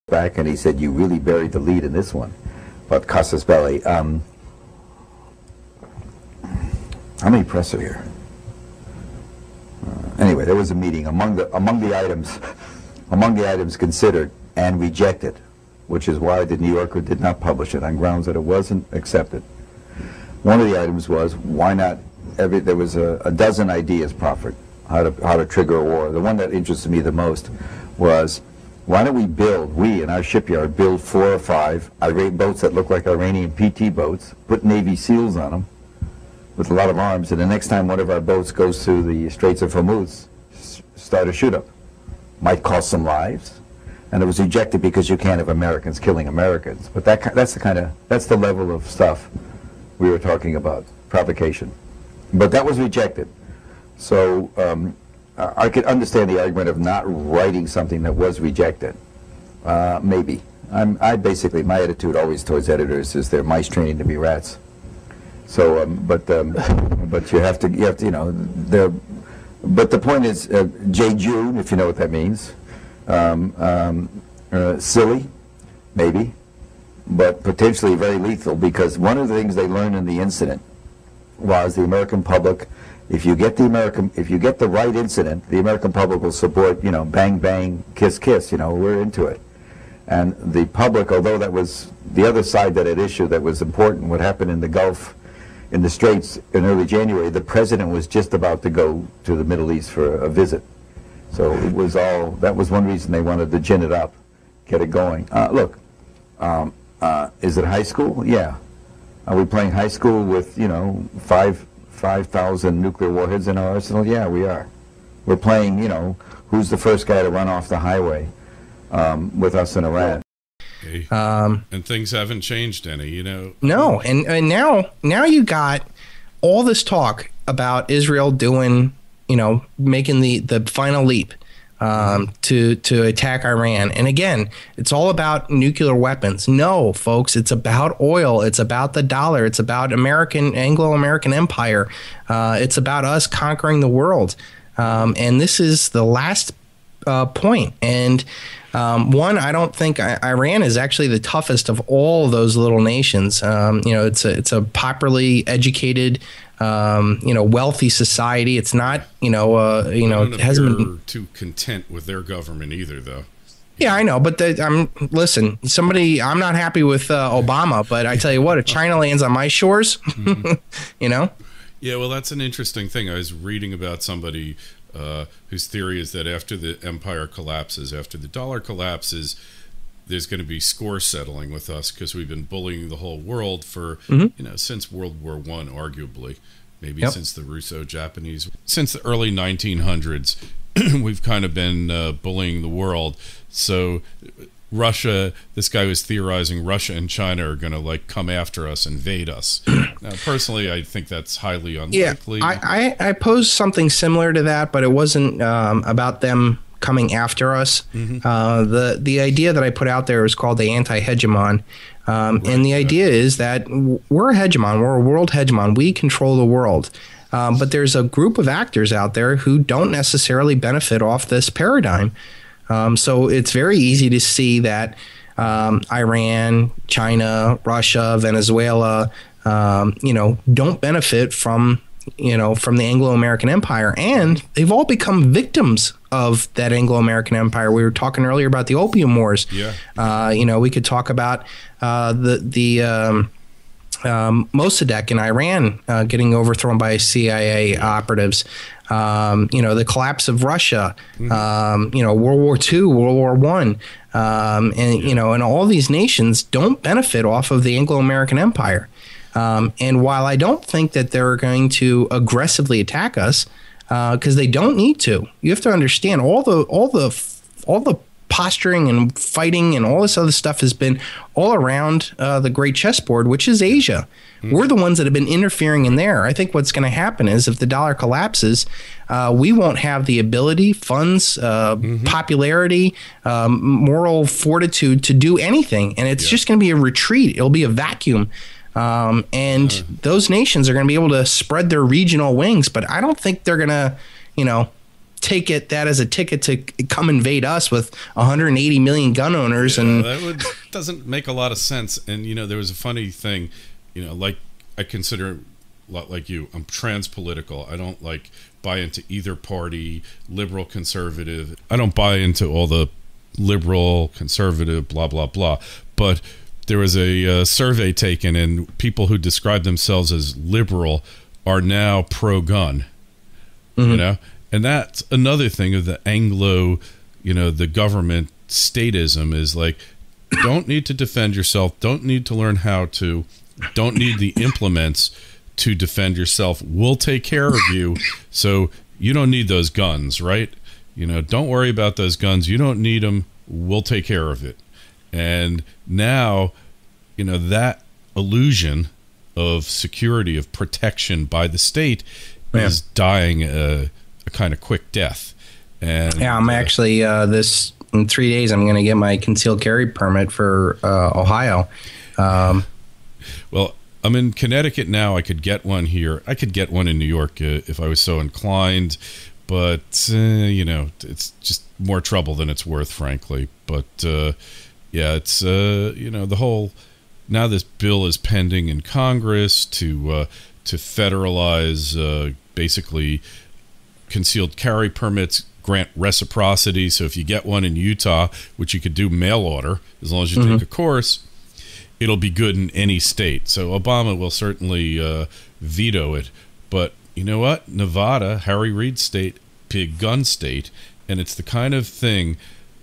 back, and he said, "You really buried the lead in this one." But Casus Belli. How many press are here? Anyway, there was a meeting among the items considered and rejected, which is why the New Yorker did not publish it on grounds that it wasn't accepted. One of the items was, why not? There was a dozen ideas proffered how to trigger a war. The one that interested me the most was, why don't we in our shipyard build 4 or 5 Iranian boats that look like Iranian PT boats, put Navy SEALs on them with a lot of arms, and the next time one of our boats goes through the Straits of Hormuz, start a shoot-up. Might cost some lives, and it was rejected because you can't have Americans killing Americans. But that's the level of stuff we were talking about, provocation. But that was rejected. So I could understand the argument of not writing something that was rejected. Maybe. Basically, my attitude always towards editors is they're mice training to be rats. So, but you have to, but the point is, J. June, if you know what that means, silly, maybe, but potentially very lethal, because one of the things they learned in the incident was the American public, if you get the right incident, the American public will support, bang, bang, kiss, kiss, we're into it. And the public, although that was the other side that at issue that was important, what happened in the Gulf, in the Straits in early January, the president was just about to go to the Middle East for a visit. So it was that was one reason they wanted to gin it up, get it going. Look, is it high school? Yeah. Are we playing high school with, 5,000 nuclear warheads in our arsenal? Yeah, we are. We're playing, who's the first guy to run off the highway with us in Iran. Okay. And things haven't changed any, No, and now you got all this talk about Israel doing, making the final leap to attack Iran. And again, it's all about nuclear weapons. No, folks, it's about oil. It's about the dollar. It's about Anglo-American empire. It's about us conquering the world. And this is the last point. And one, I don't think Iran is actually the toughest of all those little nations. It's a popularly educated, wealthy society. It's not, it hasn't been too content with their government either, though. Yeah, I know, but listen, I'm not happy with Obama, but I tell you what, if China lands on my shores, Yeah, well, that's an interesting thing. I was reading about somebody whose theory is that after the empire collapses, after the dollar collapses, there's going to be score settling with us because we've been bullying the whole world for, since World War I, arguably, maybe since the Russo-Japanese, since the early 1900s, we've kind of been bullying the world. So Russia, this guy was theorizing Russia and China are going to come after us, invade us. Now, personally, I think that's highly unlikely. Yeah, I posed something similar to that, but it wasn't about them coming after us. The idea that I put out there is called the anti-hegemon. And the idea is that we're a hegemon. We're a world hegemon. We control the world. But there's a group of actors out there who don't necessarily benefit off this paradigm. So it's very easy to see that Iran, China, Russia, Venezuela, don't benefit from the Anglo-American empire, and they've all become victims of that Anglo-American empire. We were talking earlier about the Opium Wars. Yeah. We could talk about the Mossadegh in Iran getting overthrown by CIA operatives. The collapse of Russia, World War II, World War I, and all these nations don't benefit off of the Anglo-American empire. And while I don't think that they're going to aggressively attack us, because they don't need to, you have to understand all the posturing and fighting and all this other stuff has been all around the great chessboard, which is Asia. We're the ones that have been interfering in there. I think what's going to happen is if the dollar collapses, we won't have the ability, funds, popularity, moral fortitude to do anything. And it's just going to be a retreat. It'll be a vacuum. Those nations are going to be able to spread their regional wings, but I don't think they're going to, take that as a ticket to come invade us with 180 million gun owners. And doesn't make a lot of sense. And, there was a funny thing, like I consider a lot like you, I'm trans-political. I don't buy into either party, liberal, conservative. I don't buy into all the liberal, conservative, blah, blah, blah. But there was a survey taken, and people who describe themselves as liberal are now pro-gun, And that's another thing of the Anglo, the government statism is don't need to defend yourself, don't need to learn how to, don't need the implements to defend yourself. We'll take care of you, so you don't need those guns, right? Don't worry about those guns. You don't need them. We'll take care of it. And now, that illusion of security, of protection by the state is dying a kind of quick death. And yeah, I'm actually in 3 days I'm going to get my concealed carry permit for Ohio. Well, I'm in Connecticut now. I could get one here. I could get one in New York if I was so inclined, but it's just more trouble than it's worth, frankly. But it's the whole, now this bill is pending in Congress to federalize basically concealed carry permits, grant reciprocity. So if you get one in Utah, which you could do mail order as long as you take a course, it'll be good in any state. So Obama will certainly veto it. But you know what? Nevada, Harry Reid state, big gun state, and it's the kind of thing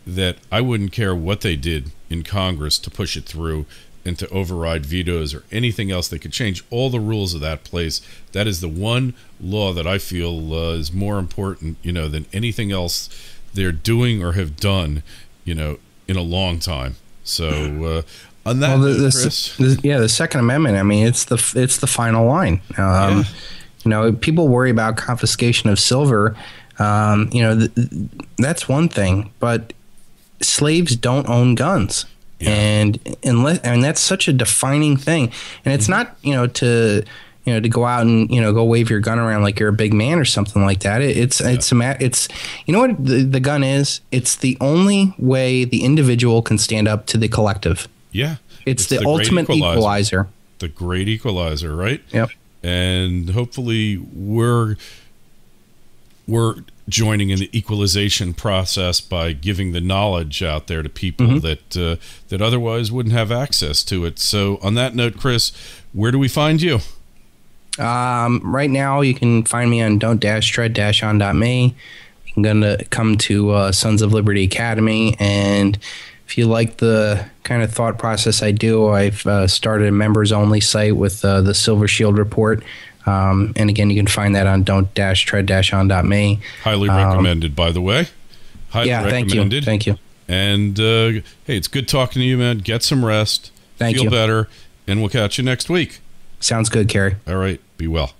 that I wouldn't care what they did in Congress to push it through and to override vetoes or anything else. They could change all the rules of that place. That is the one law that I feel is more important, than anything else they're doing or have done, in a long time. So on that, Chris, the Second Amendment. I mean, it's the final line. People worry about confiscation of silver. That's one thing, but slaves don't own guns. Yeah. And that's such a defining thing. And it's not, to go out and, go wave your gun around like you're a big man or something like that. It's what the gun is? It's the only way the individual can stand up to the collective. Yeah. It's the ultimate equalizer. The great equalizer, right? Yep. And hopefully we're joining in the equalization process by giving the knowledge out there to people that otherwise wouldn't have access to it. So on that note, Chris, where do we find you? Right now you can find me on don't-tread-on.me. You can come to Sons of Liberty Academy, and if you like the kind of thought process I do, I've started a members-only site with the Silver Shield Report. And again, you can find that on don't-tread-on.me. Highly recommended, by the way. Highly recommended. Thank you. And hey, it's good talking to you, man. Get some rest. Feel better, and we'll catch you next week. Sounds good, Kerry. All right. Be well.